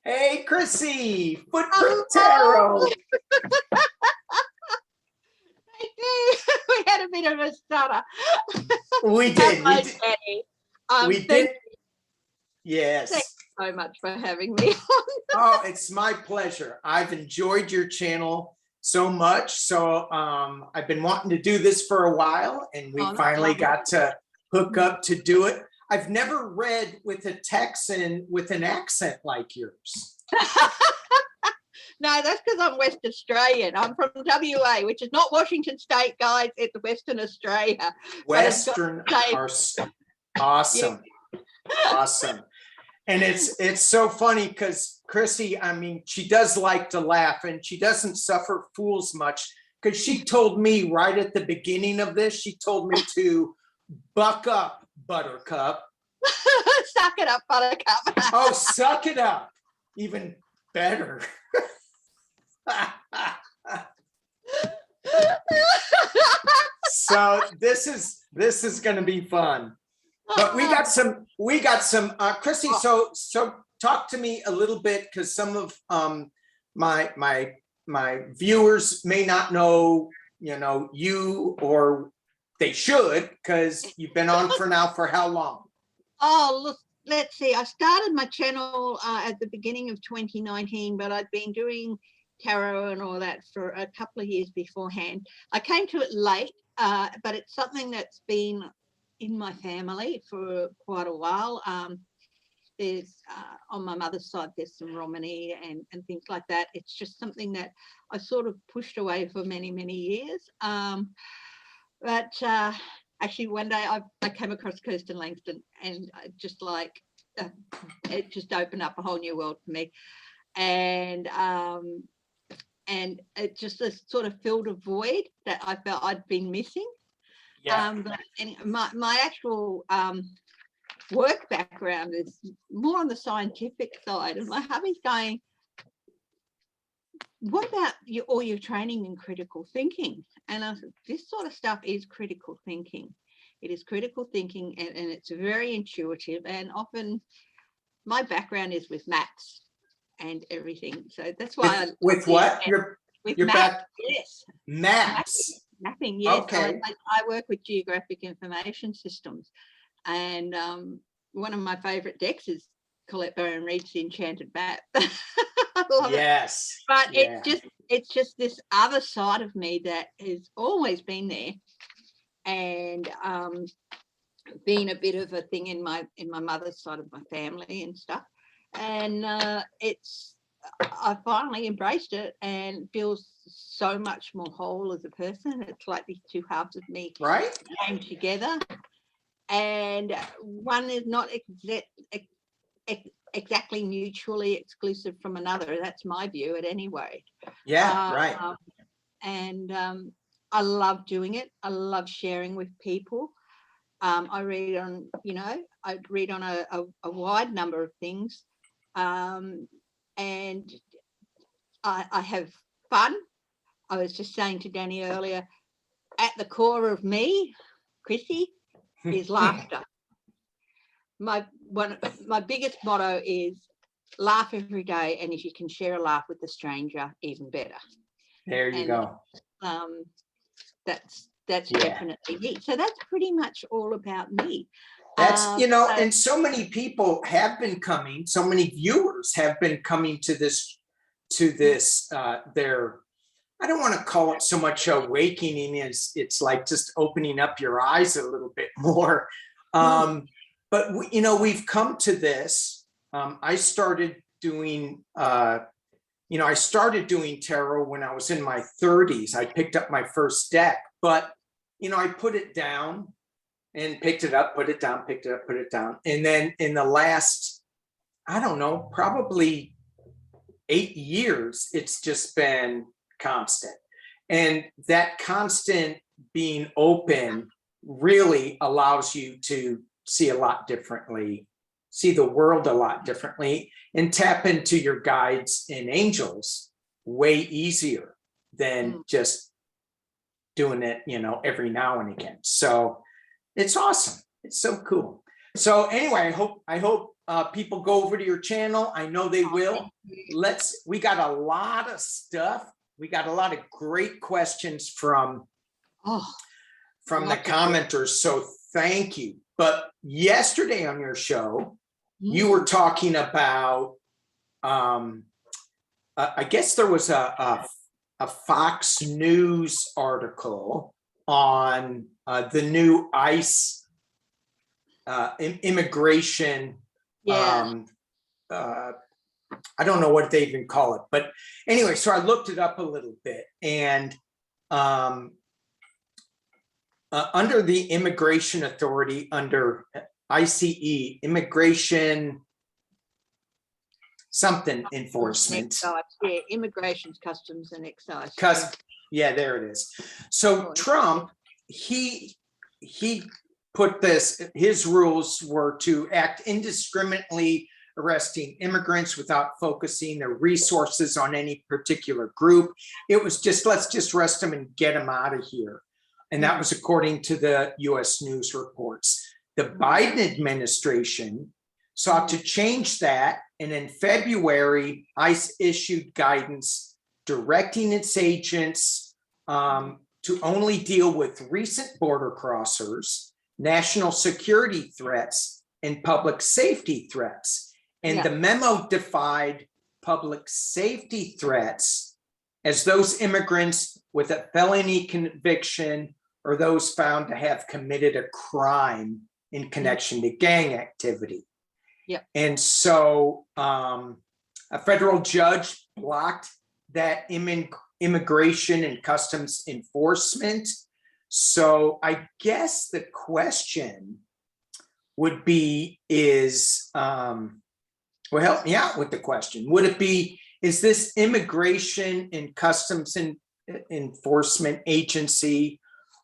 Hey, Chrissy, Footprint Oh, Tarot. we had a bit of a stutter. We did. We Hello, did. Jenny. We Thank did. Yes. you so much for having me. Oh, it's my pleasure. I've enjoyed your channel so much. So I've been wanting to do this for a while, and we Oh, that's finally lovely. got to hook up to do it. I've never read with a Texan with an accent like yours. No, that's because I'm West Australian. I'm from WA, which is not Washington State, guys. It's Western Australia. Western are awesome. Awesome. And it's so funny because Chrissy, I mean, she does like to laugh, and she doesn't suffer fools much, because she told me right at the beginning of this, she told me to buck up, Buttercup. Suck it up, Buttercup. Oh, suck it up. Even better. So this is going to be fun. But we got some Chrissy, so talk to me a little bit, because some of my viewers may not know, you, or they should, because you've been on for how long? Oh, look, let's see. I started my channel at the beginning of 2019, but I'd been doing tarot and all that for a couple of years beforehand. I came to it late, but it's something that's been in my family for quite a while. There's on my mother's side, there's some Romany and things like that. It's just something that I sort of pushed away for many, many years. But actually one day I came across Kirsten Langston, and I just it just opened up a whole new world for me. And it just sort of filled a void that I felt I'd been missing. Yeah. But my actual work background is more on the scientific side, and my hubby's going, what about all your training in critical thinking? And I said, this sort of stuff is critical thinking. It is critical thinking, and it's very intuitive, and often my background is with maths and everything. So that's why with what? With your maths, yes. Maps. Mapping, yes. Okay. I work with geographic information systems, and one of my favorite decks is Colette Baron Reid's The Enchanted Map. I love it. But yeah. it's just this other side of me that has always been there, and been a bit of a thing in my mother's side of my family and stuff. And I finally embraced it and feels so much more whole as a person. It's like these two halves of me came together, and one is not exactly mutually exclusive from another. That's my view at any rate. Yeah, right. And I love doing it. I love sharing with people. I read on, a wide number of things. And I have fun. I was just saying to Danny earlier, at the core of me, Chrissy, is laughter. My biggest motto is laugh every day, and if you can share a laugh with a stranger, even better. There you go. That's definitely me. So that's pretty much all about me. That's, and so many people have been coming, so many viewers have been coming to this, their, I don't want to call it so much awakening, it's like just opening up your eyes a little bit more. But we've come to this. I started doing, I started doing tarot when I was in my 30s. I picked up my first deck, but, I put it down and picked it up, put it down, picked it up, put it down. And then in the last, I don't know, probably 8 years, it's just been constant. And that constant being open really allows you to see a lot differently, see the world a lot differently, and tap into your guides and angels way easier than just doing it, every now and again. So it's awesome. It's so cool. So anyway, I hope people go over to your channel. I know they will. We got a lot of stuff. We got a lot of great questions from the commenters. So thank you. But yesterday on your show, you were talking about, I guess there was a Fox News article on the new ICE immigration. I don't know what they even call it, but anyway, so I looked it up a little bit, and under the Immigration Authority, under ICE, Immigration something enforcement. Yeah, Immigration, Customs and Excise. Yeah, there it is. So Trump, he put this, his rules were to act indiscriminately, arresting immigrants without focusing their resources on any particular group. It was just, let's just arrest them and get them out of here. And that was according to the US News reports. The Biden administration sought to change that. And in February, ICE issued guidance directing its agents to only deal with recent border crossers, national security threats, and public safety threats. And the memo defined public safety threats as those immigrants with a felony conviction or those found to have committed a crime in connection to gang activity. And so a federal judge blocked that immigration and customs enforcement. So I guess the question would be well, help me out with the question. Would it be, is this Immigration and Customs Enforcement Agency,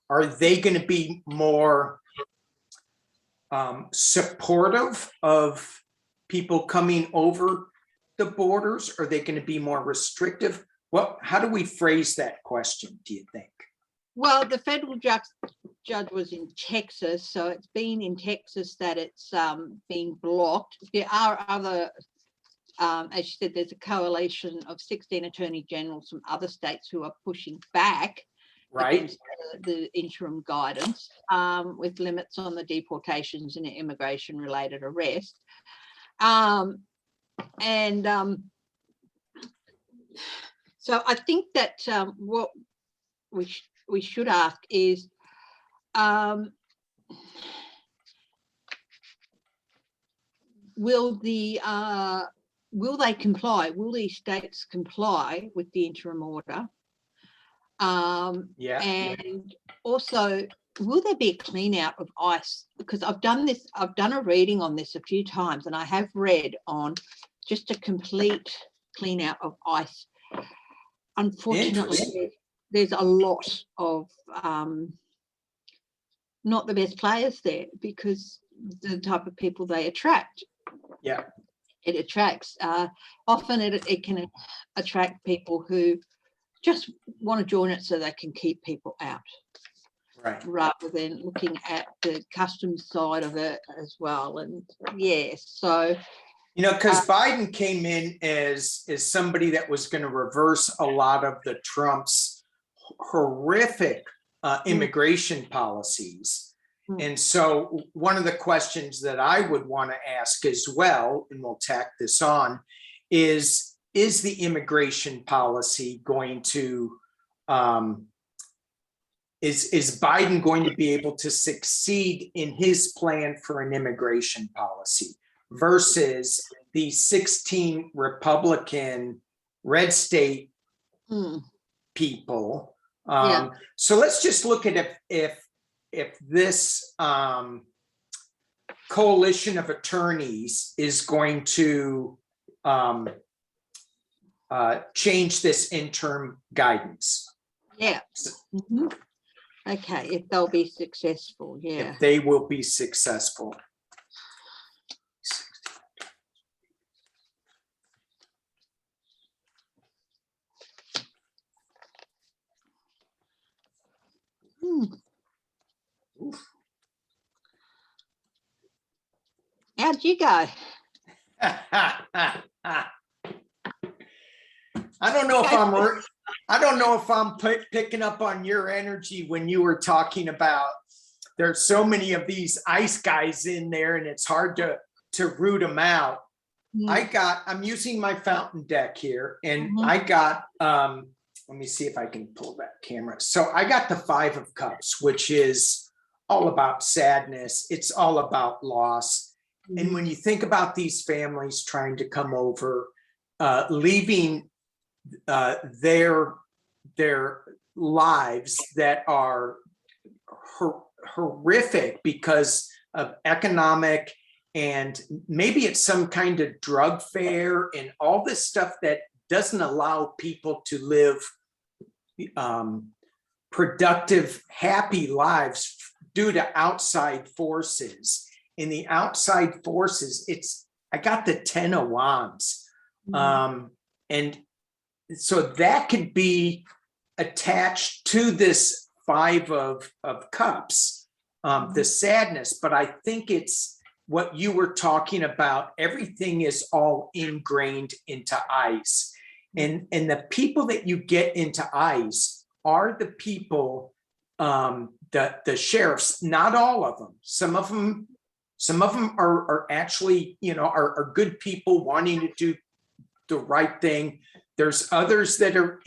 are they going to be more supportive of people coming over the borders? Are they going to be more restrictive? How do we phrase that question, do you think? Well, the federal judge was in Texas, so it's been in Texas that it's been blocked. There are other, as you said, there's a coalition of 16 attorney generals from other states who are pushing back against the interim guidance with limits on the deportations and immigration related arrests. So I think that what we should ask is, will they comply? Will these states comply with the interim order? And also, will there be a clean out of ICE? Because I've done a reading on this a few times, and I have read on just a complete clean out of ICE. Unfortunately, there's a lot of not the best players there because the type of people they attract. It attracts, often it can attract people who just want to join it so they can keep people out. Rather than looking at the customs side of it as well. And so because Biden came in as somebody that was going to reverse a lot of the Trump's horrific immigration policies. And so one of the questions that I would want to ask as well, and we'll tack this on, is the immigration policy going to is Biden going to be able to succeed in his plan for an immigration policy versus the 16 Republican red state people? So let's just look at if this coalition of attorneys is going to change this interim guidance. Okay, if they'll be successful, if they will be successful. How'd you go? I don't know if I'm picking up on your energy when you were talking about there's so many of these ice guys in there and it's hard to root them out. I'm using my fountain deck here, and I got, let me see if I can pull that camera. So I got the 5 of Cups, which is all about sadness. It's all about loss. And when you think about these families trying to come over, leaving their lives that are horrific because of economic, and maybe it's some kind of drug fair and all this stuff that doesn't allow people to live productive, happy lives due to outside forces. In the outside forces, I got the 10 of Wands. And so that could be attached to this 5 of Cups, the sadness, but I think it's what you were talking about. Everything is all ingrained into ice. And the people that you get into ice are the people, the sheriffs, not all of them. Some of them are actually, are good people wanting to do the right thing. There's others that are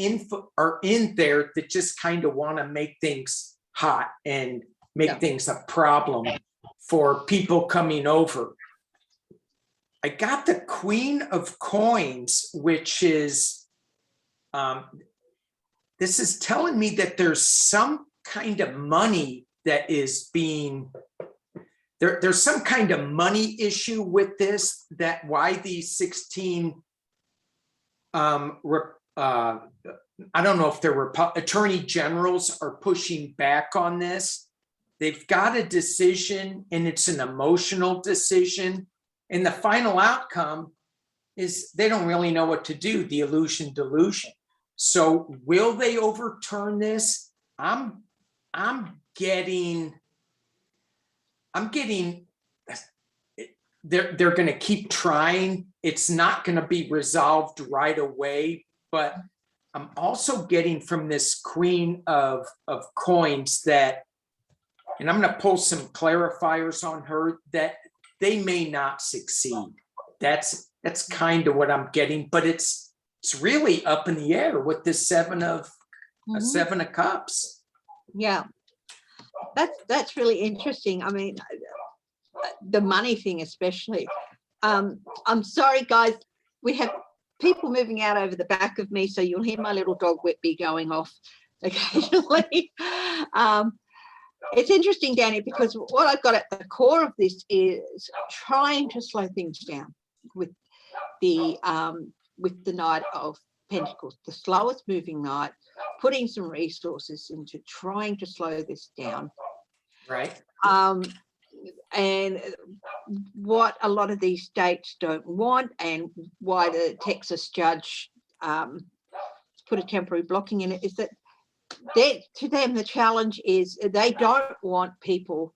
in there that just kind of want to make things hot and make things a problem for people coming over. I got the Queen of Coins, which is, this is telling me that there's some kind of money that is being, there's some kind of money issue with this, that why these 16, I don't know if they're attorney generals are pushing back on this. They've got a decision, and it's an emotional decision. And the final outcome is they don't really know what to do, the illusion delusion. So will they overturn this? I'm getting, they're going to keep trying. It's not going to be resolved right away, but I'm also getting from this Queen of Coins that, and I'm going to pull some clarifiers on her, that they may not succeed. That's kind of what I'm getting, but it's really up in the air with this 7 of Cups. Yeah, that's really interesting. I mean, the money thing especially. I'm sorry, guys. We have people moving out over the back of me, so you'll hear my little dog Whitby going off occasionally. It's interesting, Danny, because what I've got at the core of this is trying to slow things down with the Knight of Pentacles, the slowest moving knight, putting some resources into trying to slow this down. Right. And what a lot of these states don't want, and why the Texas judge put a temporary blocking in it, is that to them the challenge is they don't want people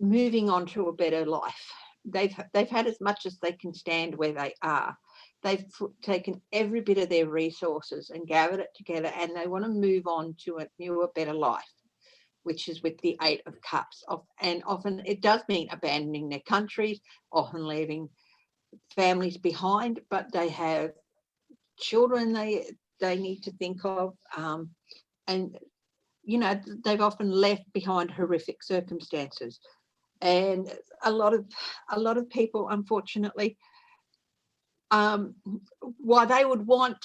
moving on to a better life. They've had as much as they can stand where they are. They've taken every bit of their resources and gathered it together, and they want to move on to a newer, better life, which is with the 8 of Cups. And often it does mean abandoning their countries, often leaving families behind, but they have children they need to think of. And, they've often left behind horrific circumstances. And a lot of people, unfortunately, while they would want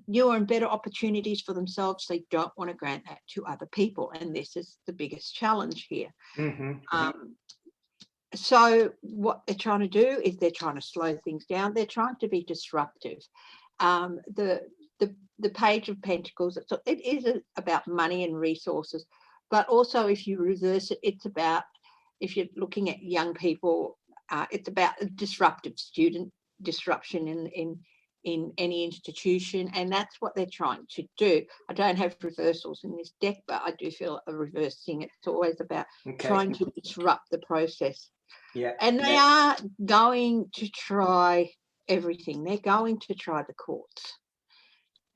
newer and better opportunities for themselves, they don't want to grant that to other people, and this is the biggest challenge here. So what they're trying to do is they're trying to slow things down. They're trying to be disruptive. The Page of Pentacles, it is about money and resources, but also if you reverse it, it's about, if you're looking at young people, it's about disruptive student disruption in any institution, and that's what they're trying to do. I don't have reversals in this deck, but I do feel a reversing. It's always about trying to disrupt the process. Yeah. And they are going to try everything. They're going to try the courts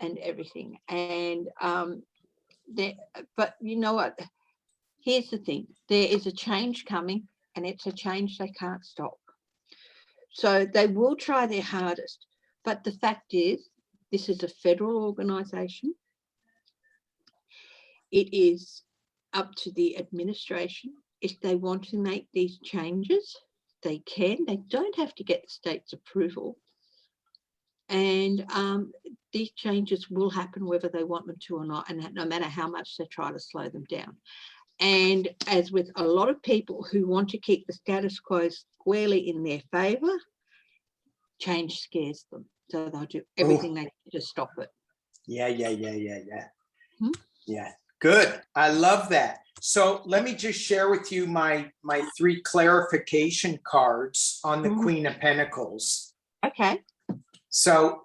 and everything. And but you know what? Here's the thing. There is a change coming, and it's a change they can't stop. So they will try their hardest. But the fact is, this is a federal organisation. It is up to the administration. If they want to make these changes, they can. They don't have to get the state's approval. And these changes will happen whether they want them to or not, and no matter how much they try to slow them down. And as with a lot of people who want to keep the status quo squarely in their favour, change scares them. So they'll do everything they can to stop it. Yeah. Yeah. Good. I love that. So let me just share with you my 3 clarification cards on the Queen of Pentacles. Okay. So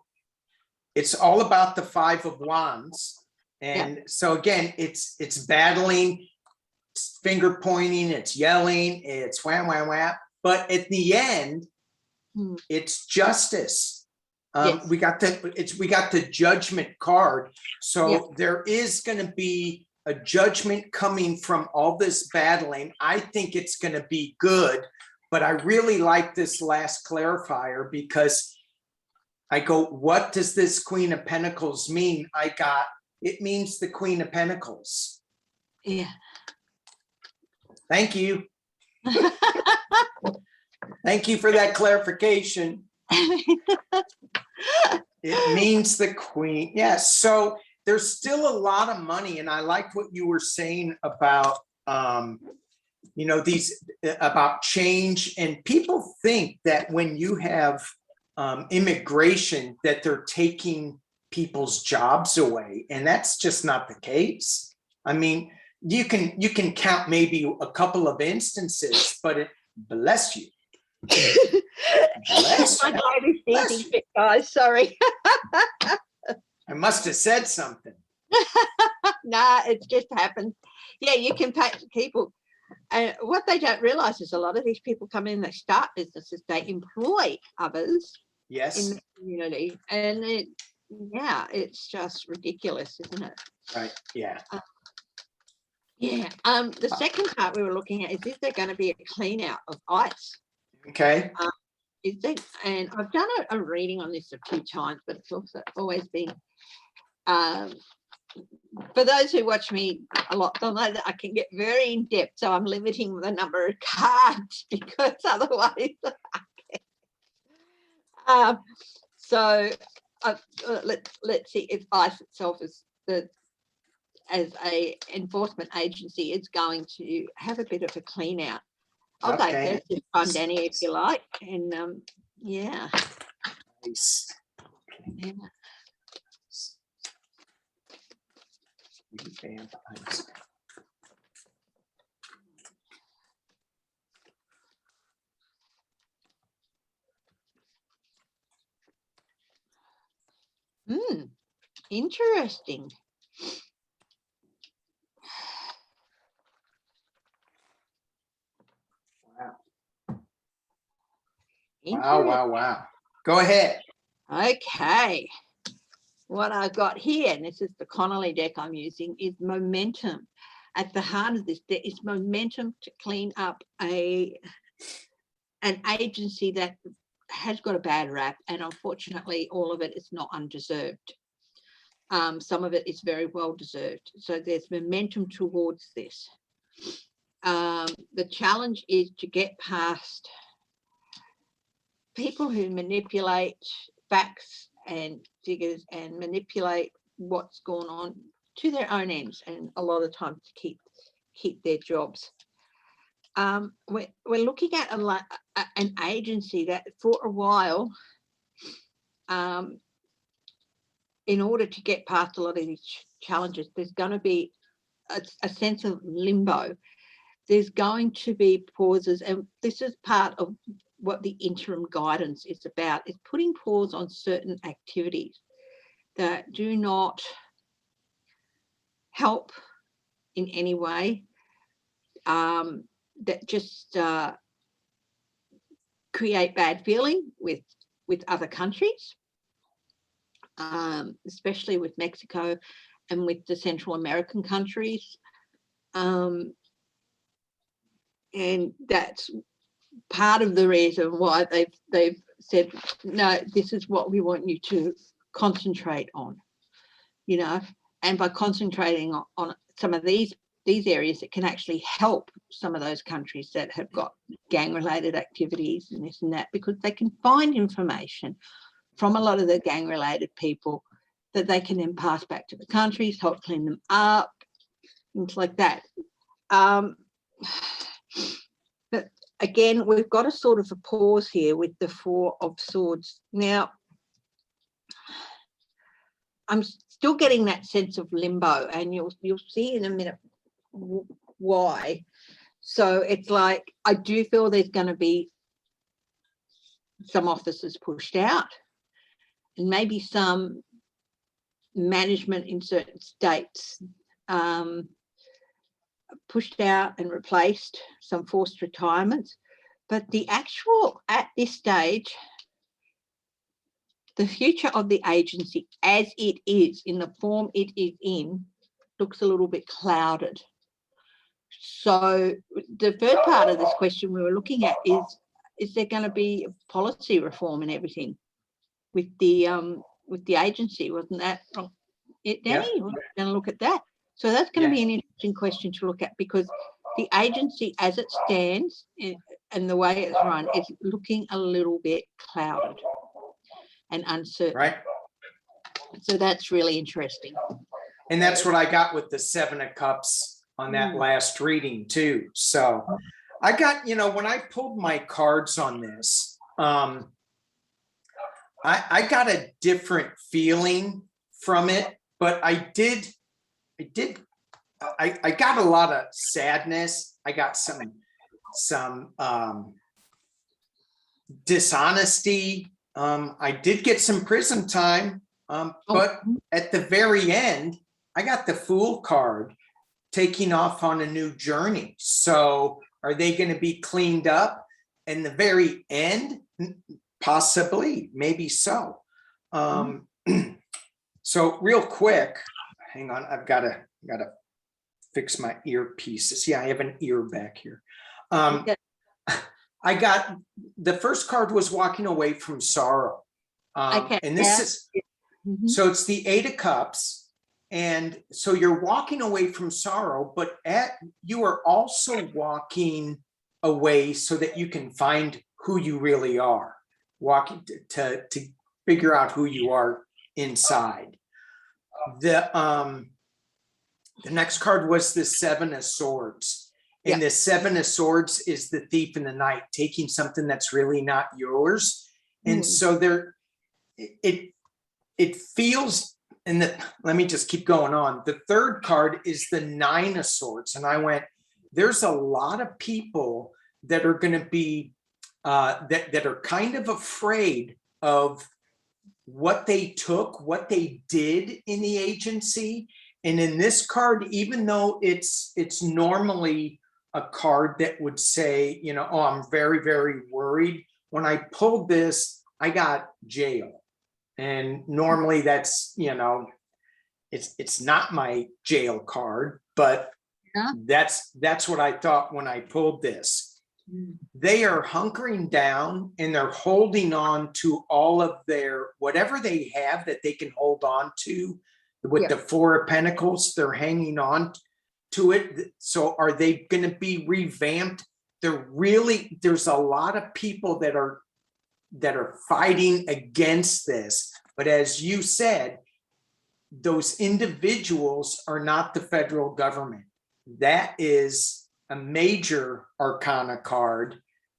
it's all about the 5 of Wands. And so again, it's battling, it's finger pointing, it's yelling, it's wham, wham, wham. But at the end, it's justice. We got the Judgment card. So there is going to be a judgment coming from all this battling. I think it's going to be good, but I really like this last clarifier because I go, what does this Queen of Pentacles mean? It means the Queen of Pentacles. Yeah. Thank you. Thank you for that clarification. It means the Queen. Yes. So there's still a lot of money. And I liked what you were saying about, about change. And people think that when you have immigration, that they're taking people's jobs away. And that's just not the case. I mean, you can count maybe a couple of instances, but bless you. Bless you. My lady's eating fit, guys. Sorry. I must have said something. Nah, it just happens. Yeah, you can pay people. And what they don't realise is a lot of these people come in, they start businesses, they employ others in the community. And it's just ridiculous, isn't it? Right. Yeah. The second part we were looking at is there going to be a clean out of ice? Okay. And I've done a reading on this a few times, but it's also always been, for those who watch me a lot, they'll know that I can get very in depth, so I'm limiting the number of cards because otherwise let's see if ICE itself is as a enforcement agency, it's going to have a bit of a clean out. I'll go first this time, Danny, if you like. And Nice. Yeah. Interesting. Wow. Go ahead. Okay. What I've got here, and this is the Connolly deck I'm using, is momentum. At the heart of this deck is momentum to clean up an agency that has got a bad rap, and unfortunately all of it is not undeserved. Some of it is very well deserved. So there's momentum towards this. The challenge is to get past people who manipulate facts and figures and manipulate what's going on to their own ends, and a lot of times to keep their jobs. We're looking at an agency that for a while, in order to get past a lot of these challenges, there's going to be a sense of limbo. There's going to be pauses, and this is part of what the interim guidance is about, is putting pause on certain activities that do not help in any way, that just create bad feeling with other countries, especially with Mexico and with the Central American countries. And that's part of the reason why they've said, no, this is what we want you to concentrate on, you know, and by concentrating on some of these areas, it can actually help some of those countries that have got gang-related activities and this and that, because they can find information from a lot of the gang-related people that they can then pass back to the countries, help clean them up, things like that. But again, we've got a sort of a pause here with the Four of Swords. Now, I'm still getting that sense of limbo, and you'll see in a minute why. So it's like, I do feel there's going to be some officers pushed out, and maybe some management in certain states pushed out and replaced, some forced retirements. But the actual, at this stage, the future of the agency as it is, in the form it is in, looks a little bit clouded. So the third part of this question we were looking at is there going to be policy reform and everything with the agency? Wasn't that it, Danny? Yeah. We're going to look at that. So that's going to be an interesting question to look at, because the agency as it stands and the way it's run is looking a little bit clouded and uncertain. Right. So that's really interesting. And that's what I got with the Seven of Cups on that last reading too. So I got, you know, when I pulled my cards on this, I got a different feeling from it, but I got a lot of sadness. I got some dishonesty. I did get some prison time, but at the very end, I got the Fool card, taking off on a new journey. So are they going to be cleaned up in the very end? Possibly, maybe so. So real quick, hang on, I've got to fix my earpieces. Yeah, I have an ear back here. I got, the first card was walking away from sorrow. And this is, so it's the Eight of Cups. And so you're walking away from sorrow, but you are also walking away so that you can find who you really are, walking to figure out who you are inside. The next card was the Seven of Swords. And the Seven of Swords is the thief in the night, taking something that's really not yours. And so it feels, and let me just keep going on. The third card is the Nine of Swords. And I went, there's a lot of people that are going to be, that are kind of afraid of what they took, what they did in the agency. And in this card, even though it's normally a card that would say, you know, oh, I'm very, very worried. When I pulled this, I got jail. And normally that's, you know, it's not my jail card, but that's what I thought when I pulled this. They are hunkering down and they're holding on to all of their, whatever they have that they can hold on to. With the Four of Pentacles, they're hanging on to it. So are they going to be revamped? There's a lot of people that are fighting against this. But as you said, those individuals are not the federal government. That is a major arcana card.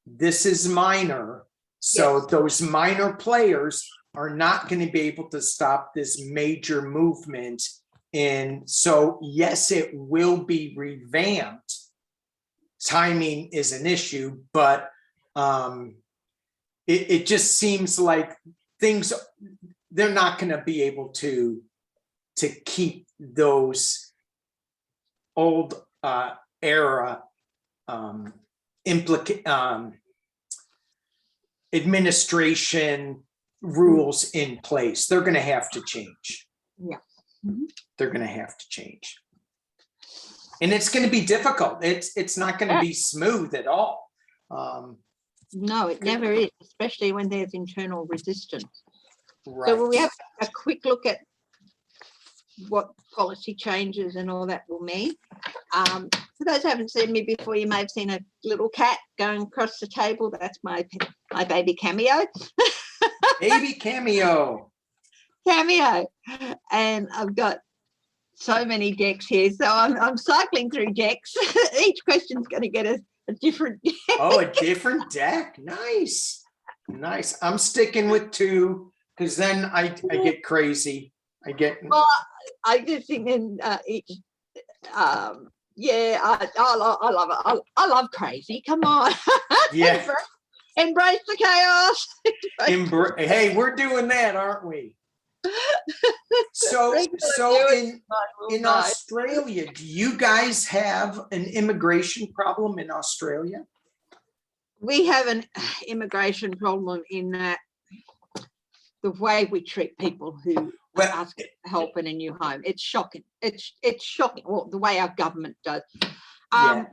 This is minor. So those minor players are not going to be able to stop this major movement. And so, yes, it will be revamped. Timing is an issue, but it just seems like things, they're not going to be able to keep those old era administration rules in place. They're going to have to change. Yeah. They're going to have to change. And it's going to be difficult. It's not going to be smooth at all. No, it never is, especially when there's internal resistance. Right. So we have a quick look at what policy changes and all that will mean. For those who haven't seen me before, you may have seen a little cat going across the table. That's my baby Cameo. Baby Cameo. Cameo. And I've got so many decks here. So I'm cycling through decks. Each question's going to get a different deck. Oh, a different deck. Nice. Nice. I'm sticking with 2 because then I get crazy. Well, I just think each yeah, I love it. I love crazy. Come on. Yeah. Embrace the chaos. Hey, we're doing that, aren't we? So in Australia, do you guys have an immigration problem in Australia? We have an immigration problem in that the way we treat people who ask for help in a new home. It's shocking. It's shocking. Well, the way our government does. Yeah.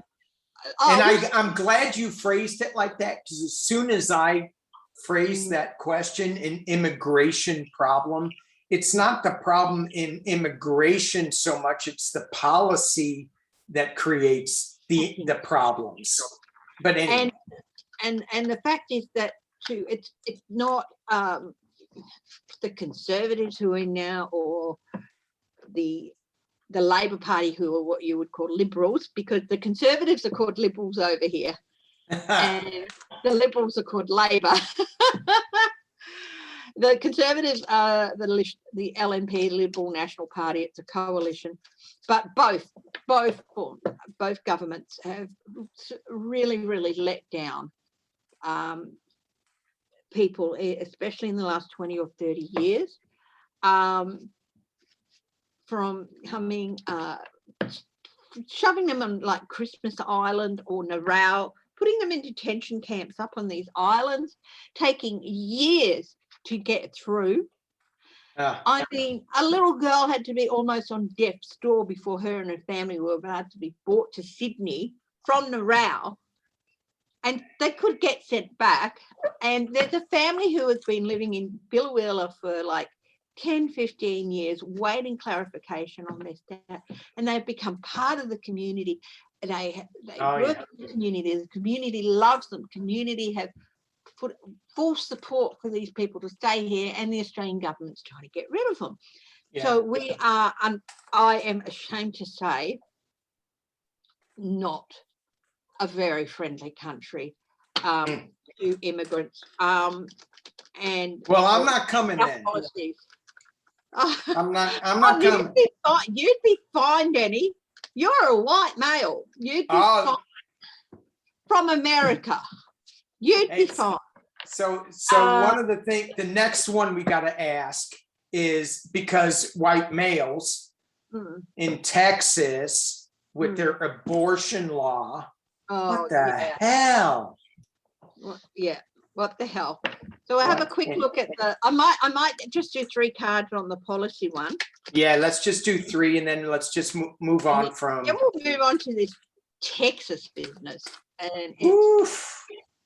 I'm glad you phrased it like that, because as soon as I phrased that question, an immigration problem, it's not the problem in immigration so much, it's the policy that creates the problems. But anyway. And the fact is that too, it's not the Conservatives who are in now, or the Labor Party, who are what you would call liberals, because the Conservatives are called liberals over here and the Liberals are called Labor. The Conservatives are the LNP, Liberal National Party. It's a coalition, but both governments have really let down people, especially in the last 20 or 30 years, from coming, shoving them on like Christmas Island or Narau, putting them in detention camps up on these islands, taking years to get through. I mean, a little girl had to be almost on death's door before her and her family were about to be brought to Sydney from Narau, and they could get sent back. And there's a family who has been living in Billawheeler for like 10, 15 years, waiting clarification on their stat, and they've become part of the community. They work in the community. The community loves them. Community have put full support for these people to stay here, and the Australian government's trying to get rid of them. Yeah. So we are, I am ashamed to say, not a very friendly country to immigrants. And well, I'm not coming then. Policies. I'm not coming. You'd be fine, Denny. You're a white male. You'd be fine. From America. You'd be fine. So one of the things, the next one we got to ask is, because white males in Texas with their abortion law, what the hell? Well, yeah, what the hell? So I have a quick look at the. I might just do 3 cards on the policy one. Yeah, let's just do 3, and then let's just move on from. Then we'll move on to this Texas business. And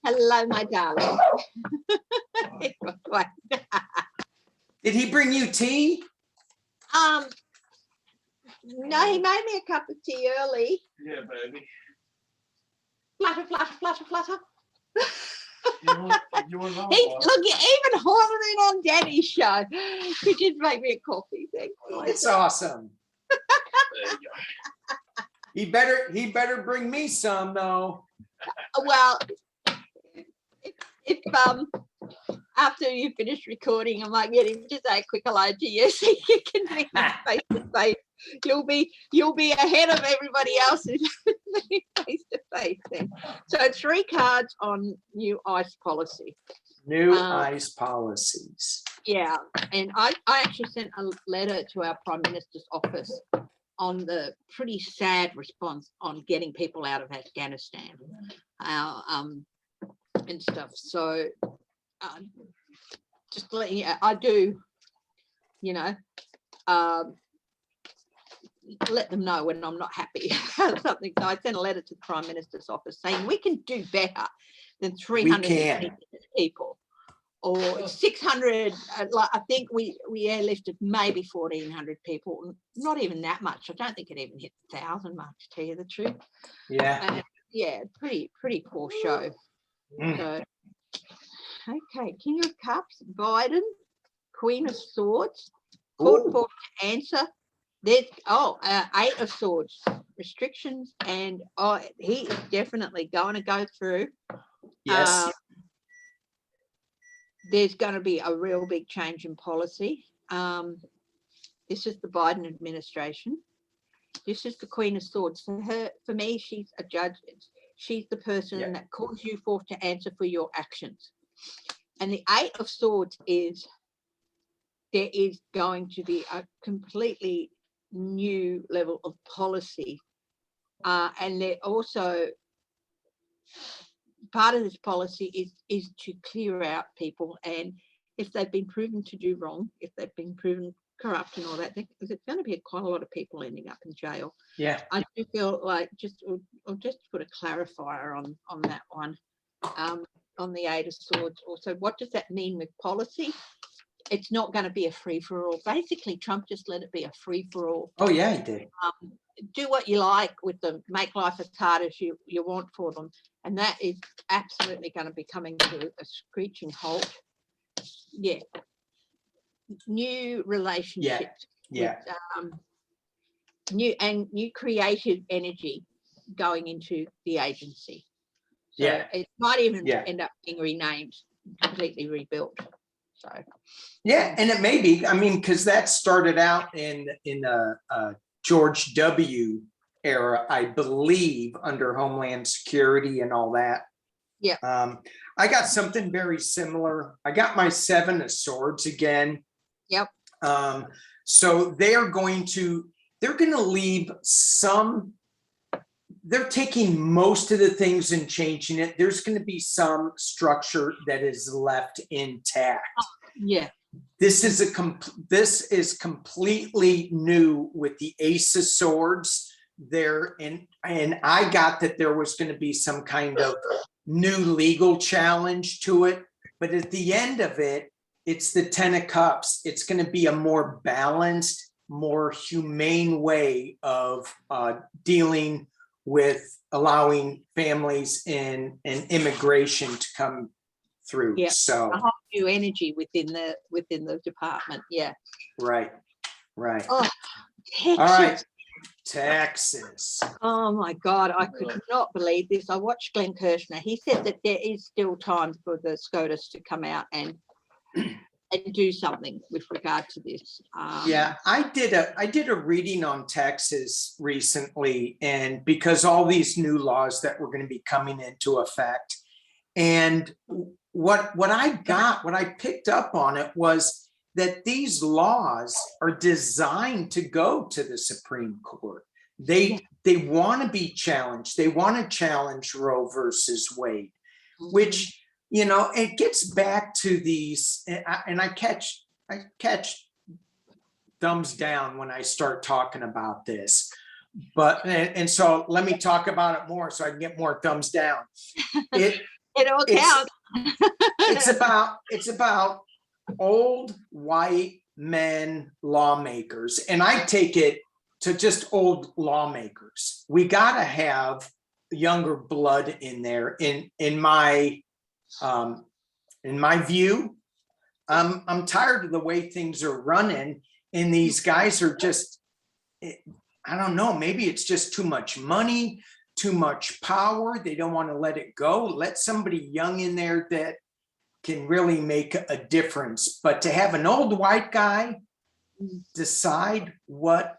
hello, my darling. Did he bring you tea? No, he made me a cup of tea early. Yeah, baby. Flutter, flutter, flutter, flutter. You want look, even holding on Danny's show. He did make me a coffee. Thank you. It's awesome. There you go. He better bring me some though. Well, if after you finish recording, I might get him to say a quick hello to you, so you can meet face to face. You'll be ahead of everybody else who's face to face then. So 3 cards on new ICE policy. New ICE policies. Yeah, and I actually sent a letter to our Prime Minister's office on the pretty sad response on getting people out of Afghanistan and stuff. So just letting you, I do, you know, let them know when I'm not happy. Something. So I sent a letter to the Prime Minister's office saying we can do better than 300 people or 600. Like I think we airlifted maybe 1,400 people. Not even that much. I don't think it even hit 1,000 much, to tell you the truth. Yeah. Yeah, pretty poor show. So, okay, King of Cups, Biden, Queen of Swords, called for to answer. There's 8 of Swords, restrictions, and he is definitely going to go through. Yes. There's going to be a real big change in policy. This is the Biden administration. This is the Queen of Swords. For me, she's a judge. She's the person that calls you forth to answer for your actions. And the 8 of Swords is there is going to be a completely new level of policy. And they're also, part of this policy is to clear out people. And if they've been proven to do wrong, if they've been proven corrupt and all that, there's going to be quite a lot of people ending up in jail. Yeah. I do feel like I'll just put a clarifier on that one, on the 8 of Swords. Also, what does that mean with policy? It's not going to be a free-for-all. Basically, Trump just let it be a free-for-all. Oh, yeah, he did. Do what you like with them. Make life as hard as you want for them. And that is absolutely going to be coming to a screeching halt. Yeah. New relationships. Yeah. With, new creative energy going into the agency. So it might even end up being renamed, completely rebuilt. So yeah, and it may be. I mean, because that started out in George W. era, I believe, under Homeland Security and all that. Yeah. I got something very similar. I got my 7 of Swords again. Yep. So they're going to leave some. They're taking most of the things and changing it. There's going to be some structure that is left intact. Yeah. This is completely new with the Ace of Swords there, and I got that there was going to be some kind of new legal challenge to it, but at the end of it, it's the 10 of Cups. It's going to be a more balanced, more humane way of dealing with allowing families and immigration to come through. Yeah. So a whole new energy within the department. Yeah. Right. Oh, Texas. All right. Texas. Oh my God, I could not believe this. I watched Glenn Kirshner. He said that there is still time for the SCOTUS to come out and do something with regard to this. Yeah, I did a reading on Texas recently, and because all these new laws that were going to be coming into effect, and what I picked up on it was that these laws are designed to go to the Supreme Court. They want to be challenged. They want to challenge Roe versus Wade, which, you know, it gets back to these, and I catch thumbs down when I start talking about this. But and so let me talk about it more so I can get more thumbs down. It all counts. It's about old white men lawmakers, and I take it to just old lawmakers. We got to have younger blood in there. In my view, I'm tired of the way things are running, and these guys are just, I don't know, maybe it's just too much money, too much power. They don't want to let it go. Let somebody young in there that can really make a difference. But to have an old white guy decide what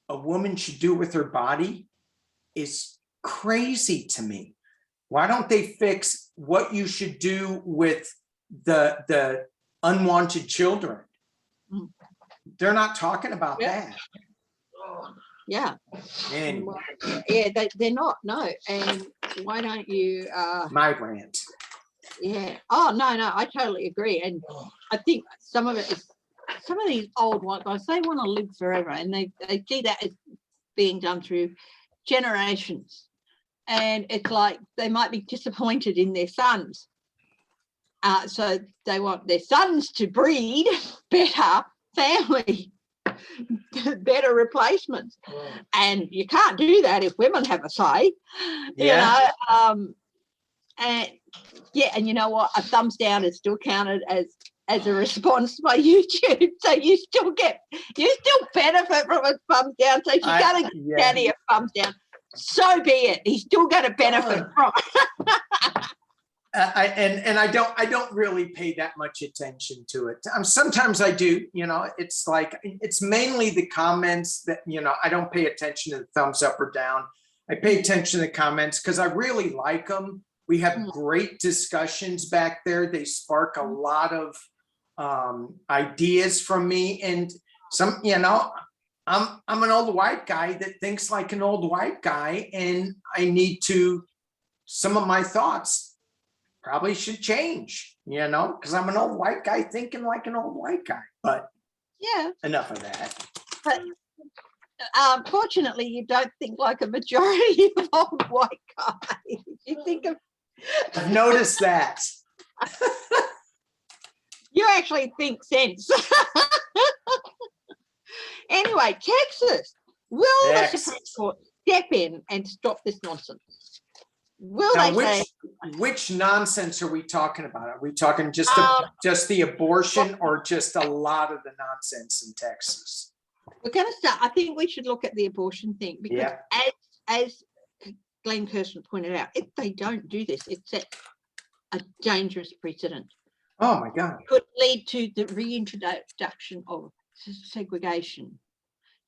a woman should do with her body is crazy to me. Why don't they fix what you should do with the unwanted children? They're not talking about that. Yeah. Anyway. Yeah, they're not, no. And why don't you my rant. Yeah. Oh, no, I totally agree. And I think some of these old white guys, they want to live forever, and they see that as being done through generations. And it's like they might be disappointed in their sons. So they want their sons to breed better family, better replacements. And you can't do that if women have a say, you know. And yeah, and you know what? A thumbs down is still counted as a response by YouTube. So you still benefit from a thumbs down. So if you're going to give Danny a thumbs down, so be it. He's still going to benefit from it. I don't really pay that much attention to it. Sometimes I do, you know. It's like, it's mainly the comments that, you know, I don't pay attention to the thumbs up or down. I pay attention to the comments because I really like them. We have great discussions back there. They spark a lot of ideas from me, and some, you know, I'm an old white guy that thinks like an old white guy, and I need to, some of my thoughts probably should change, you know, because I'm an old white guy thinking like an old white guy. But yeah, enough of that. But fortunately, you don't think like a majority of old white guys. You think of. I've noticed that. You actually think sense. Anyway, Texas. Will the Supreme Court step in and stop this nonsense? Will now, they say? Which nonsense are we talking about? Are we talking just the abortion, or just a lot of the nonsense in Texas? We're going to start. I think we should look at the abortion thing, because as Glenn Kirsten pointed out, if they don't do this, it sets a dangerous precedent. Oh my God. It could lead to the reintroduction of segregation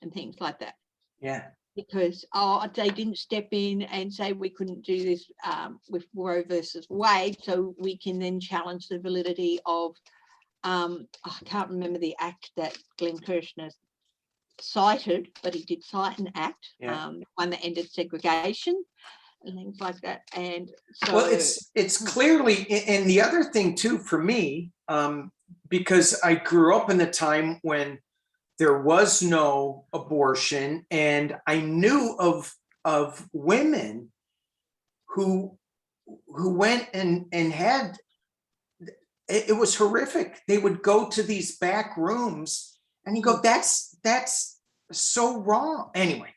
and things like that. Yeah. Because they didn't step in and say we couldn't do this with Roe versus Wade, so we can then challenge the validity of, I can't remember the act that Glenn Kirshner cited, but he did cite an act, one that ended segregation and things like that. And so, well, it's clearly, and the other thing too for me, because I grew up in the time when there was no abortion, and I knew of women who went and had, it was horrific. They would go to these back rooms, and you go, that's so wrong. Anyway.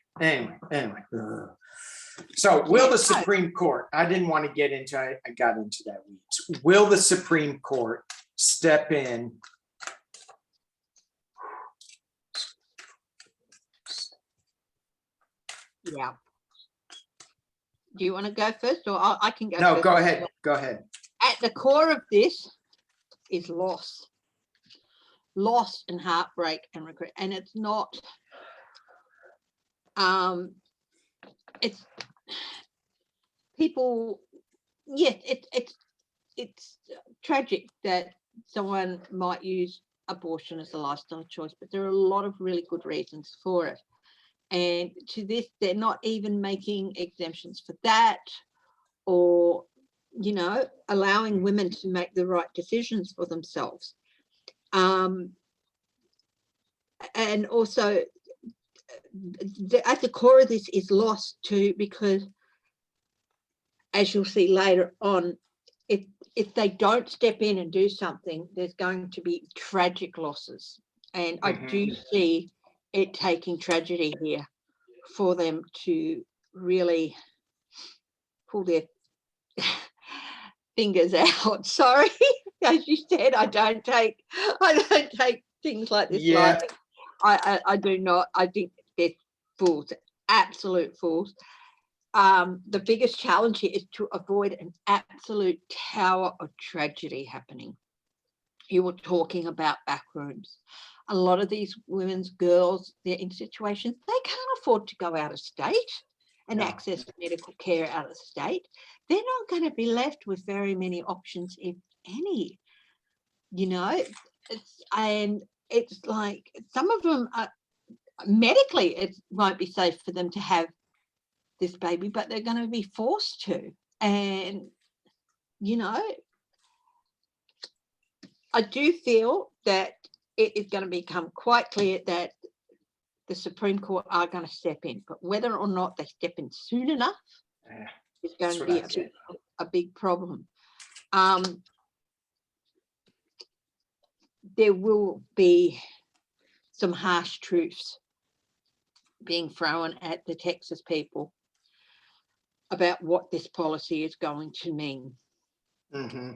So will the Supreme Court, I didn't want to get into, I got into that weeds. Will the Supreme Court step in? Yeah. Do you want to go first, or I can go? No, first? go ahead. Go ahead. At the core of this is loss and heartbreak and regret, and it's not. It's people. Yes, it's tragic that someone might use abortion as a lifestyle choice, but there are a lot of really good reasons for it. And to this, they're not even making exemptions for that, or, you know, allowing women to make the right decisions for themselves. And also, at the core of this is loss too, because as you'll see later on, if they don't step in and do something, there's going to be tragic losses. And I do see it taking tragedy here for them to really pull their fingers out. Sorry, as you said, I don't take things like this lightly. I do not. I think they're fools, absolute fools. The biggest challenge here is to avoid an absolute tower of tragedy happening. You were talking about back rooms. A lot of these women's girls, they're in situations they can't afford to go out of state and access medical care out of state. They're not going to be left with very many options, if any. You know, it's like some of them are, medically it won't be safe for them to have this baby, but they're going to be forced to. And, you know, I do feel that it is going to become quite clear that the Supreme Court are going to step in, but whether or not they step in soon enough is going to be a big problem. There will be some harsh truths being thrown at the Texas people about what this policy is going to mean. Mm-hmm.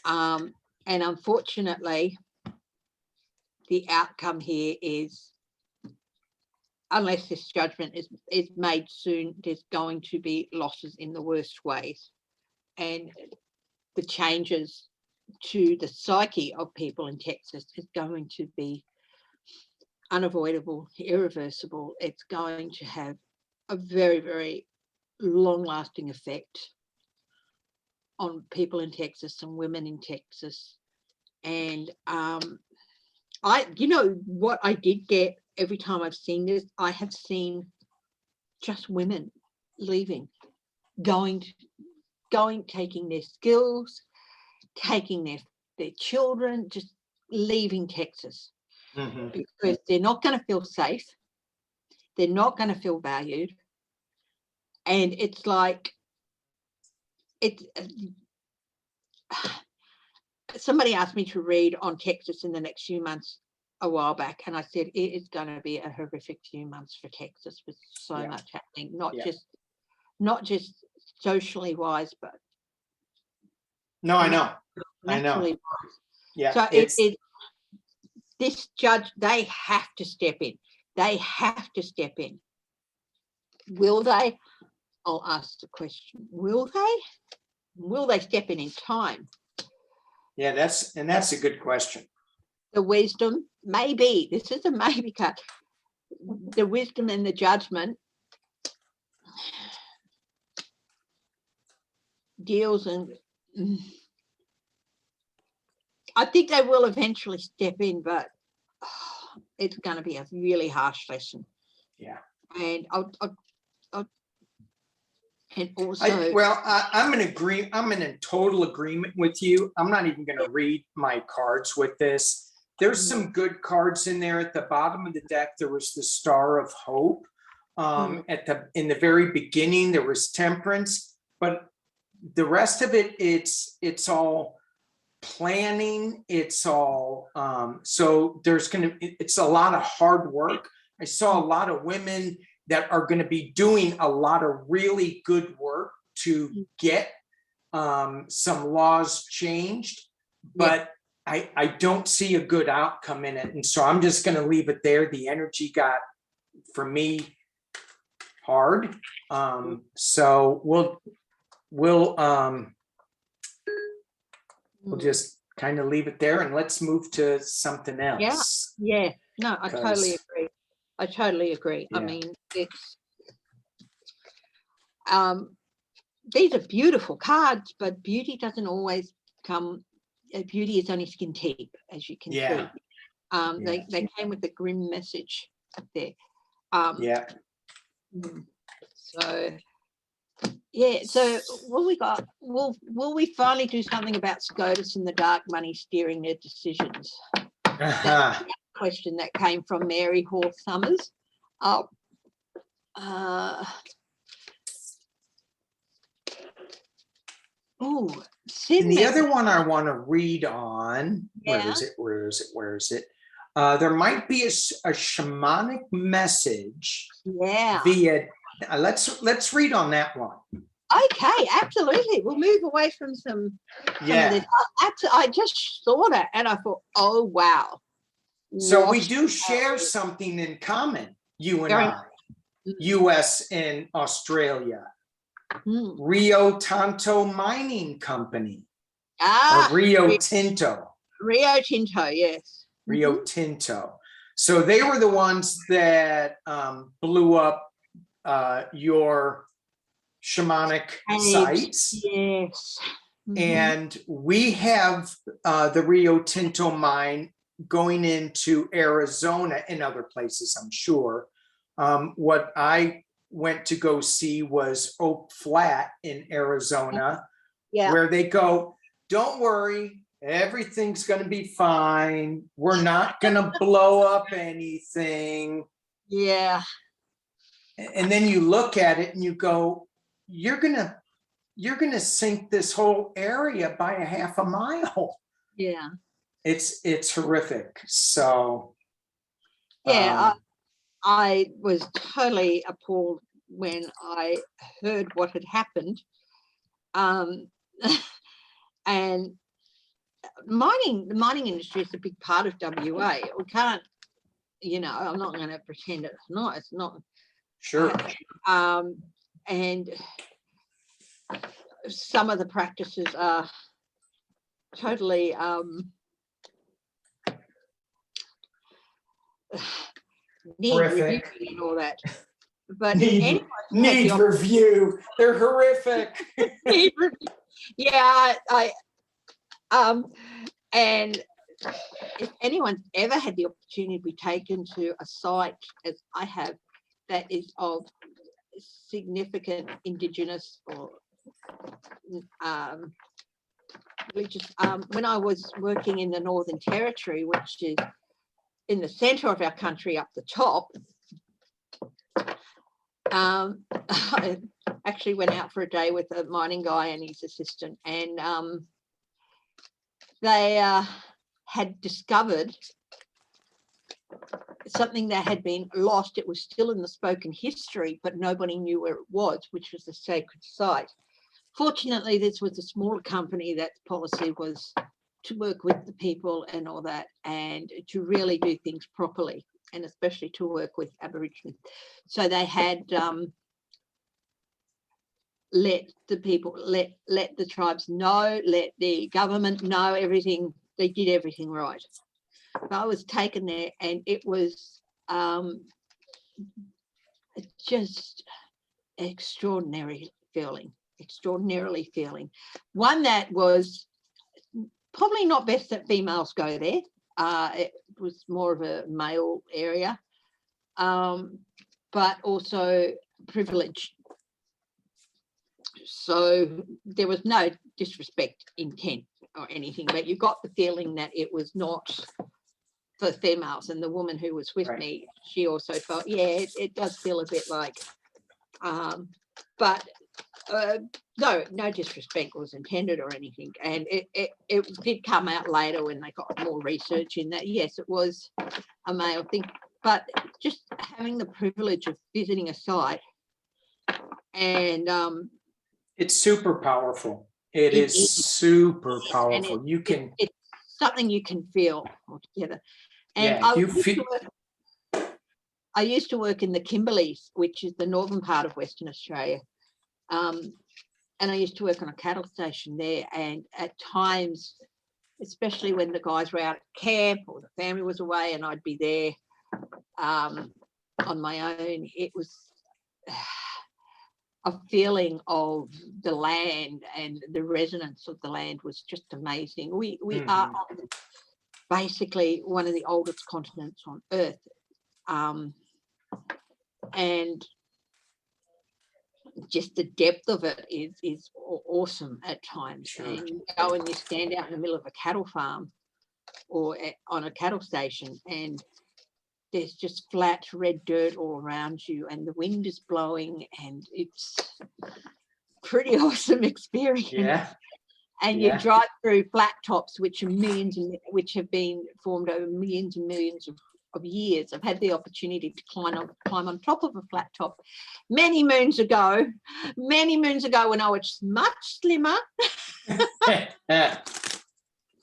And unfortunately, the outcome here is, unless this judgment is made soon, there's going to be losses in the worst ways. And the changes to the psyche of people in Texas is going to be unavoidable, irreversible. It's going to have a very, very long-lasting effect on people in Texas and women in Texas. And you know what I did get every time I've seen this, I have seen just women leaving, taking their skills, taking their children, just leaving Texas. Mm-hmm. Because they're not going to feel safe, they're not going to feel valued, and it's like somebody asked me to read on Texas in the next few months a while back, and I said it is going to be a horrific few months for Texas with so much happening, not just socially wise, but no, I know, naturally wise. Yeah, so this judge, they have to step in. They have to step in. Will they? I'll ask the question. Will they? Will they step in time? Yeah, that's a good question. The wisdom, maybe. This is a maybe card. The wisdom and the judgment deals, and I think they will eventually step in, but it's going to be a really harsh lesson. Yeah. And and also, I'm in total agreement with you. I'm not even going to read my cards with this. There's some good cards in there. At the bottom of the deck, there was the Star of Hope. In the very beginning, there was Temperance, but the rest of it, it's all planning. It's all so it's a lot of hard work. I saw a lot of women that are going to be doing a lot of really good work to get some laws changed, but I don't see a good outcome in it. And so I'm just going to leave it there. The energy got, for me, hard. So we'll just kind of leave it there, and let's move to something else. Yeah. No, I totally agree. Yeah. I mean, it's these are beautiful cards, but beauty doesn't always come. Beauty is only skin deep, as you can see. They came with a grim message up there. So what we got? Will we finally do something about SCOTUS and the dark money steering their decisions? That's the question that came from Mary Hall Summers. And the other one I want to read on, where is it? There might be a shamanic message via, let's read on that one. Okay, absolutely. We'll move away from some of this. I just saw that and I thought, oh, wow. So we do share something in common, you and I, US and Australia. Rio Tinto Mining Company. Or Rio Tinto. Rio Tinto, yes. Rio Tinto. So they were the ones that blew up your shamanic sites. Yes. And we have the Rio Tinto mine going into Arizona and other places, I'm sure. What I went to go see was Oak Flat in Arizona, where they go, don't worry, everything's going to be fine. We're not going to blow up anything. Yeah. And then you look at it and you go, you're going to sink this whole area by a half a mile. Yeah. It's horrific. So Yeah, I was totally appalled when I heard what had happened. And the mining industry is a big part of WA. We can't, I'm not going to pretend it's not. It's not. sure. And some of the practices are totally need Horrific. reviewing and all that. But Need review. They're horrific. need review. Yeah, and if anyone's ever had the opportunity to be taken to a site, as I have, that is of significant Indigenous or religious, when I was working in the Northern Territory, which is in the centre of our country up the top, I actually went out for a day with a mining guy and his assistant, and they had discovered something that had been lost. It was still in the spoken history, but nobody knew where it was, which was the sacred site. Fortunately, this was a smaller company that policy was to work with the people and all that, and to really do things properly, and especially to work with Aboriginal. So they had let the people, let the tribes know, let the government know everything. They did everything right. But I was taken there, and it was just extraordinarily feeling. One that was probably not best that females go there. It was more of a male area, but also privilege. So there was no disrespect intent or anything, but you got the feeling that it was not for females. And the woman who was with me, she also felt, yeah, it does feel a bit like, but no disrespect was intended or anything. And it did come out later when they got more research in that, yes, it was a male thing, but just having the privilege of visiting a site, and it's super powerful. It is super powerful. It's something you can feel altogether. And yeah, I used to work in the Kimberleys, which is the northern part of Western Australia. And I used to work on a cattle station there. And at times, especially when the guys were out at camp or the family was away and I'd be there on my own, it was a feeling of the land, and the resonance of the land was just amazing. We are on basically one of the oldest continents on Earth. And just the depth of it is awesome at times. Sure. And you go and you stand out in the middle of a cattle farm or on a cattle station, and there's just flat red dirt all around you, and the wind is blowing, and it's pretty awesome experience. Yeah. And you drive through flat tops, which are which have been formed over millions and millions of years. I've had the opportunity to climb on top of a flat top many moons ago when I was much slimmer.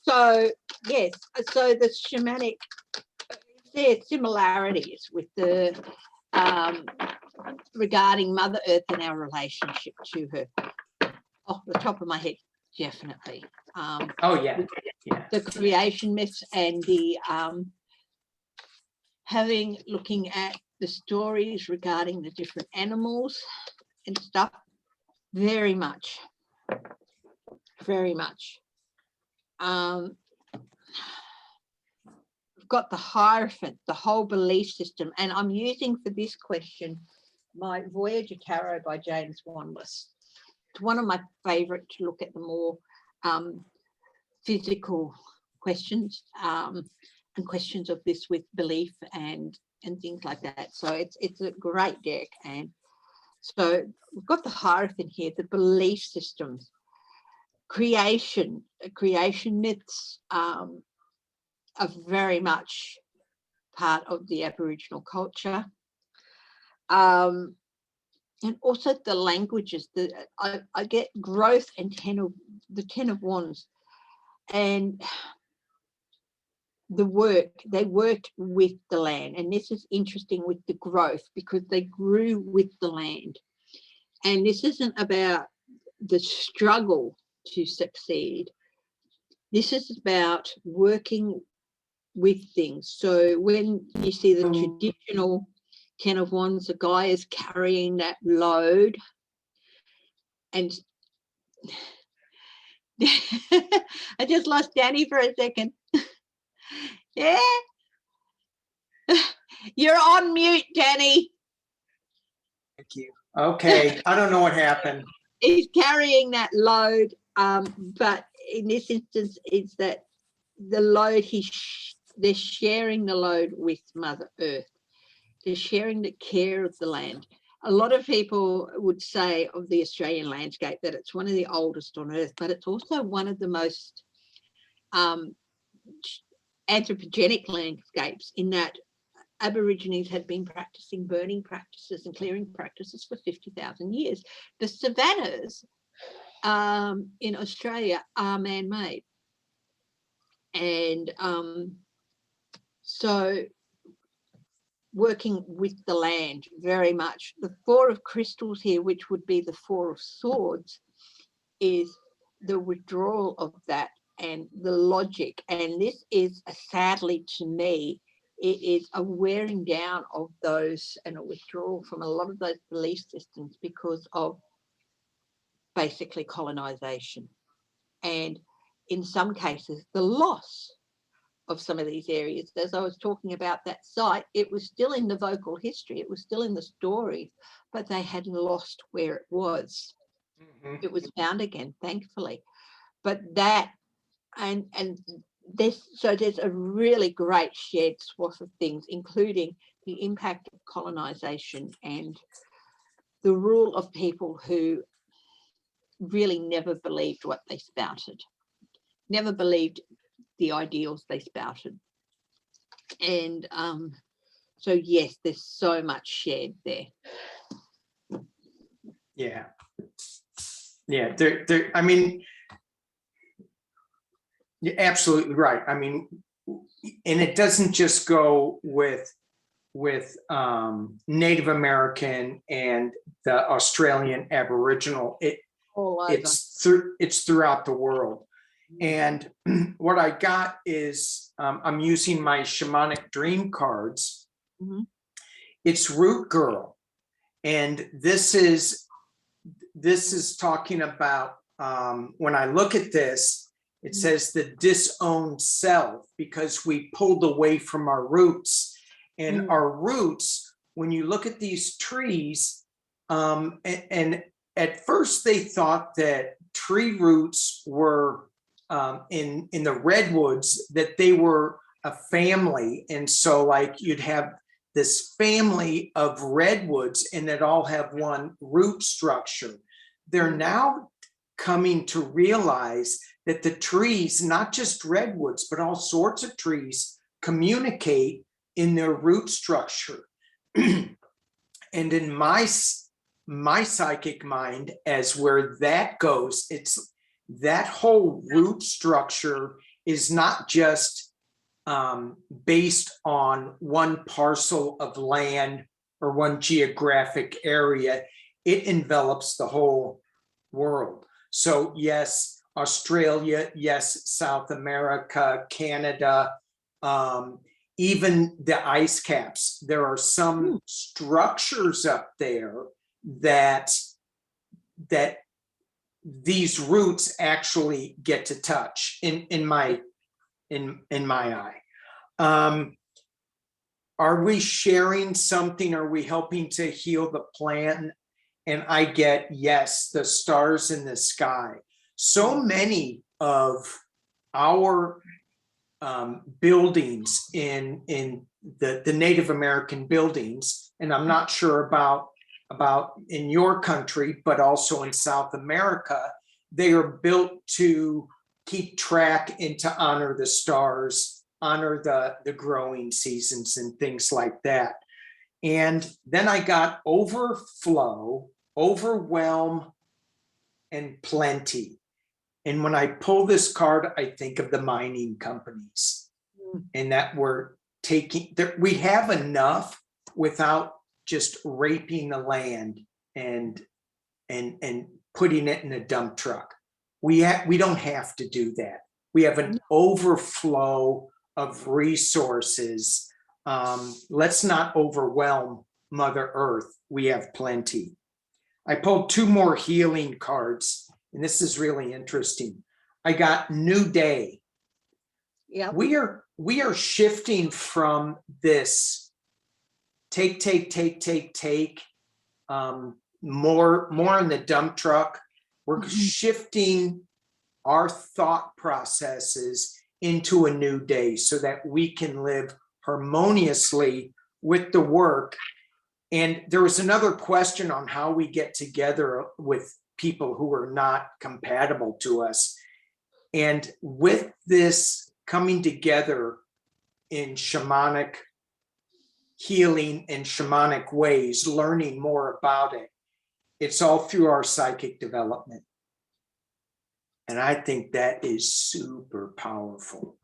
So yes, so the shamanic, there are similarities with the regarding Mother Earth and our relationship to her. Off the top of my head, definitely. The creation myths and the looking at the stories regarding the different animals and stuff, very much. We've got the Hierophant, the whole belief system, and I'm using for this question my Voyager Tarot by James Wanless. It's one of my favourite to look at the more physical questions, and questions of this with belief and things like that. So it's a great deck. And so we've got the Hierophant here, the belief systems, creation myths are very much part of the Aboriginal culture. And also the languages. I get growth and the Ten of Wands, and they worked with the land. And this is interesting with the growth, because they grew with the land. And this isn't about the struggle to succeed. This is about working with things. So when you see the traditional Ten of Wands, the guy is carrying that load, and I just lost Danny for a second. Yeah. You're on mute, Danny. Thank you. Okay, I don't know what happened. He's carrying that load, but in this instance, it's that the load they're sharing the load with Mother Earth. They're sharing the care of the land. A lot of people would say of the Australian landscape that it's one of the oldest on earth, but it's also one of the most anthropogenic landscapes, in that Aborigines had been practicing burning practices and clearing practices for 50,000 years. The savannas in Australia are man-made. And so working with the land very much. The Four of Crystals here, which would be the Four of Swords, is the withdrawal of that and the logic. And this is, sadly to me, it is a wearing down of those and a withdrawal from a lot of those belief systems because of basically colonization. And in some cases, the loss of some of these areas. As I was talking about that site, it was still in the vocal history, it was still in the stories, but they had lost where it was. Mm-hmm. It was found again, thankfully. But that, and there's a really great shared swath of things, including the impact of colonization and the rule of people who really never believed what they spouted, never believed the ideals they spouted. And so yes, there's so much shared there. Yeah. There I mean, you're absolutely right. I mean, and it doesn't just go with Native American and the Australian Aboriginal. It's throughout the world. And what I got is I'm using my shamanic dream cards. Mm-hmm. It's Root Girl, and this is talking about when I look at this, it says the disowned self, because we pulled away from our roots. And our roots, when you look at these trees, and at first they thought that tree roots were in the redwoods, that they were a family. And so like you'd have this family of redwoods and that all have one root structure. They're now coming to realize that the trees, not just redwoods, but all sorts of trees, communicate in their root structure. And in my psychic mind, as where that goes, it's that whole root structure is not just based on one parcel of land or one geographic area. It envelops the whole world. So yes, Australia, yes, South America, Canada, even the ice caps. There are some structures up there that these roots actually get to touch in my eye. Are we sharing something? Are we helping to heal the plan? And I get, yes, the stars in the sky. So many of our buildings in the Native American buildings, and I'm not sure about in your country, but also in South America, they are built to keep track and to honor the stars, honor the growing seasons and things like that. And then I got overflow, overwhelm, and plenty. And when I pull this card, I think of the mining companies, and that we're taking, that we have enough without just raping the land and putting it in a dump truck. We don't have to do that. We have an overflow of resources. Let's not overwhelm Mother Earth. We have plenty. I pulled 2 more healing cards, and this is really interesting. I got New Day. Yeah. We are shifting from this take, more in the dump truck. We're shifting our thought processes into a new day so that we can live harmoniously with the work. And there was another question on how we get together with people who are not compatible to us. And with this coming together in shamanic healing and shamanic ways, learning more about it, it's all through our psychic development. And I think that is super powerful.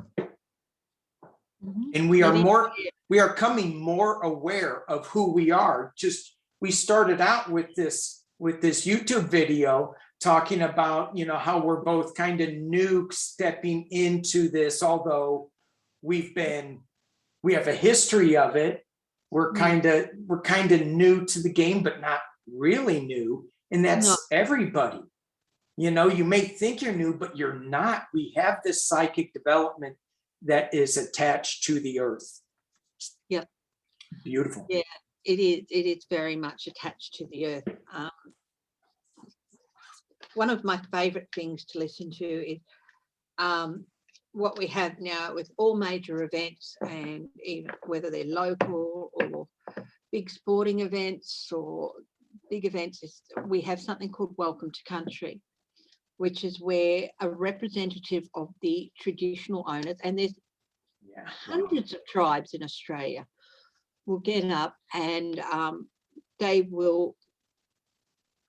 And we are coming more aware of who we are. Just, we started out with this YouTube video talking about, how we're both kind of new stepping into this, although we have a history of it. We're kind of new to the game, but not really new. And that's everybody. You may think you're new, but you're not. We have this psychic development that is attached to the earth. Yeah. Beautiful. Yeah, it is. It is very much attached to the earth. One of my favorite things to listen to is what we have now with all major events, and even whether they're local or big sporting events or big events, we have something called Welcome to Country, which is where a representative of the traditional owners, and there's hundreds of tribes in Australia, will get up and they will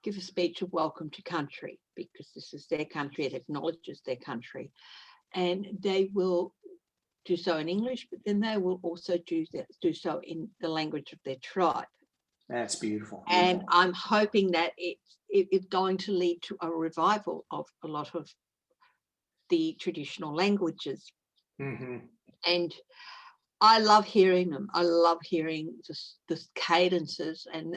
give a speech of welcome to country, because this is their country, it acknowledges their country. And they will do so in English, but then they will also do so in the language of their tribe. That's beautiful. And I'm hoping that it's going to lead to a revival of a lot of the traditional languages. And I love hearing them. I love hearing the cadences and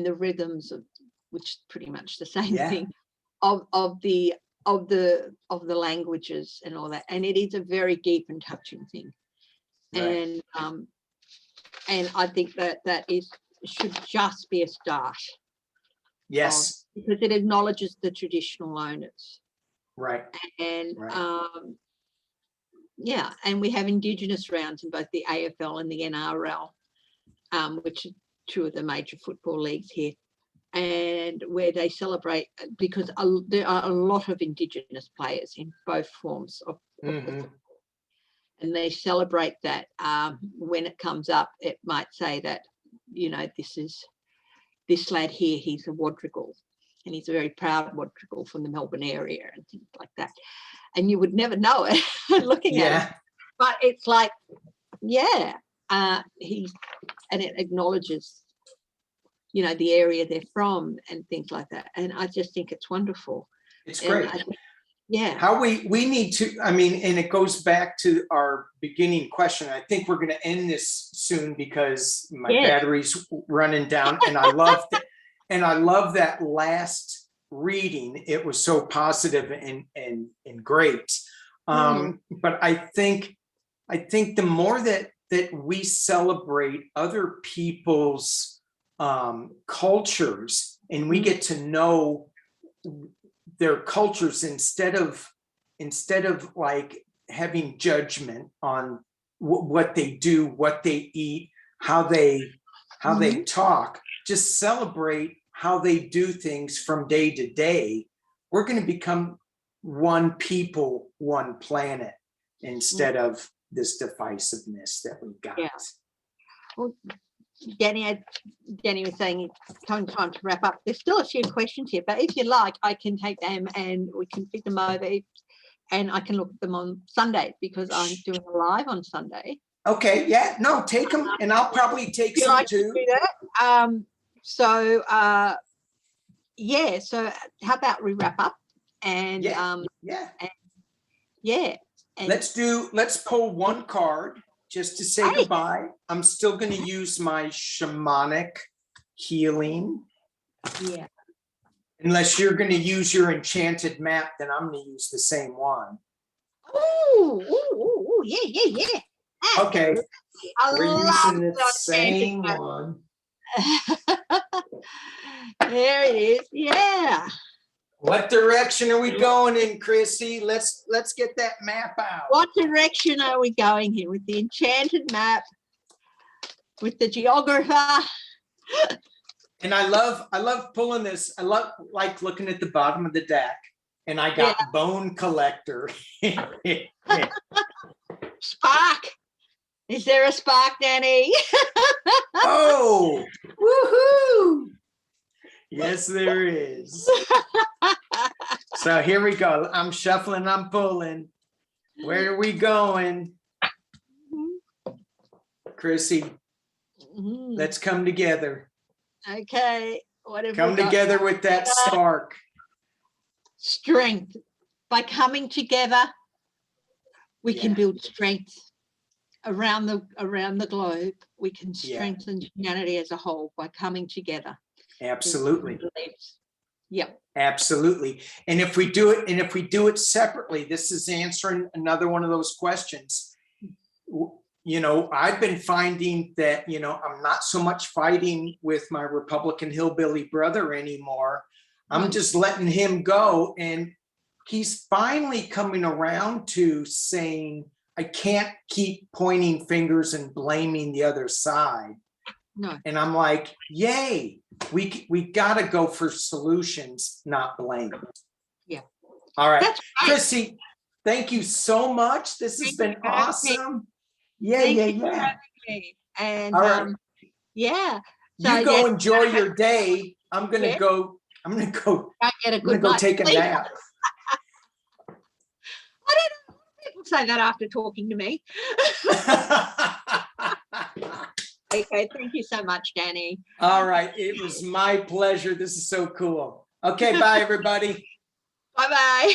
the rhythms of, which is pretty much the same thing, of the languages and all that. And it is a very deep and touching thing. Right. And I think that should just be a start. Yes. Because it acknowledges the traditional owners. Right. And and we have Indigenous rounds in both the AFL and the NRL, which are 2 of the major football leagues here, and where they celebrate, because there are a lot of Indigenous players in both forms of football. And they celebrate that. When it comes up, it might say that, this lad here, he's a Wadrigal, and he's a very proud Wadrigal from the Melbourne area and things like that. And you would never know it looking at it. But it's like, and it acknowledges, the area they're from and things like that. And I just think it's wonderful. It's great. How we need to, and it goes back to our beginning question. I think we're going to end this soon because my battery's running down, and I love that last reading. It was so positive and great. But I think the more that we celebrate other people's cultures, and we get to know their cultures instead of instead of like having judgment on what they do, what they eat, how they talk, just celebrate how they do things from day to day. We're going to become one people, one planet, instead of this divisiveness that we've got. Yeah. Well, Danny was saying it's time to wrap up. There's still a few questions here, but if you like, I can take them and we can pick them over, and I can look at them on Sunday because I'm doing a live on Sunday. Okay, yeah, no, take them, and I'll probably take You some like to too. do that? Yeah, so how about we wrap up and Let's pull one card just to say goodbye. I'm still going to use my shamanic healing. Yeah. Unless you're going to use your enchanted map, then I'm going to use the same one. Oh, yeah. Okay, we're using the those same enchanted one. There it is. Yeah. What direction are we going in, Chrissy? Let's get that map out. What direction are we going here with the enchanted map, with the geographer? And I love pulling this. I love like looking at the bottom of the deck, and I got bone collector. Spark. Is there a spark, Danny? Oh, woohoo! Yes, there is. So here we go. I'm shuffling, I'm pulling. Where are we going? Chrissy, let's come together. Okay. What have Come we got? together with that spark. Strength. By coming together, we can build strength around the globe. We can strengthen humanity as a whole by coming together. Absolutely. Yep. Absolutely. And if we do it separately, this is answering another one of those questions. You know, I've been finding that, you know, I'm not so much fighting with my Republican hillbilly brother anymore. I'm just letting him go. And he's finally coming around to saying, I can't keep pointing fingers and blaming the other side. No. And I'm like, yay, we got to go for solutions, not blame. Yeah. All right. That's right. Chrissy, thank you so much. This has been awesome. Yeah. And all right. So you go enjoy your day. I'm gonna go. I'm gonna go. Get a I'm gonna good go night. take a nap. I don't know. People say that after talking to me. Okay, thank you so much, Danny. All right, it was my pleasure. This is so cool. Okay, bye everybody. Bye-bye.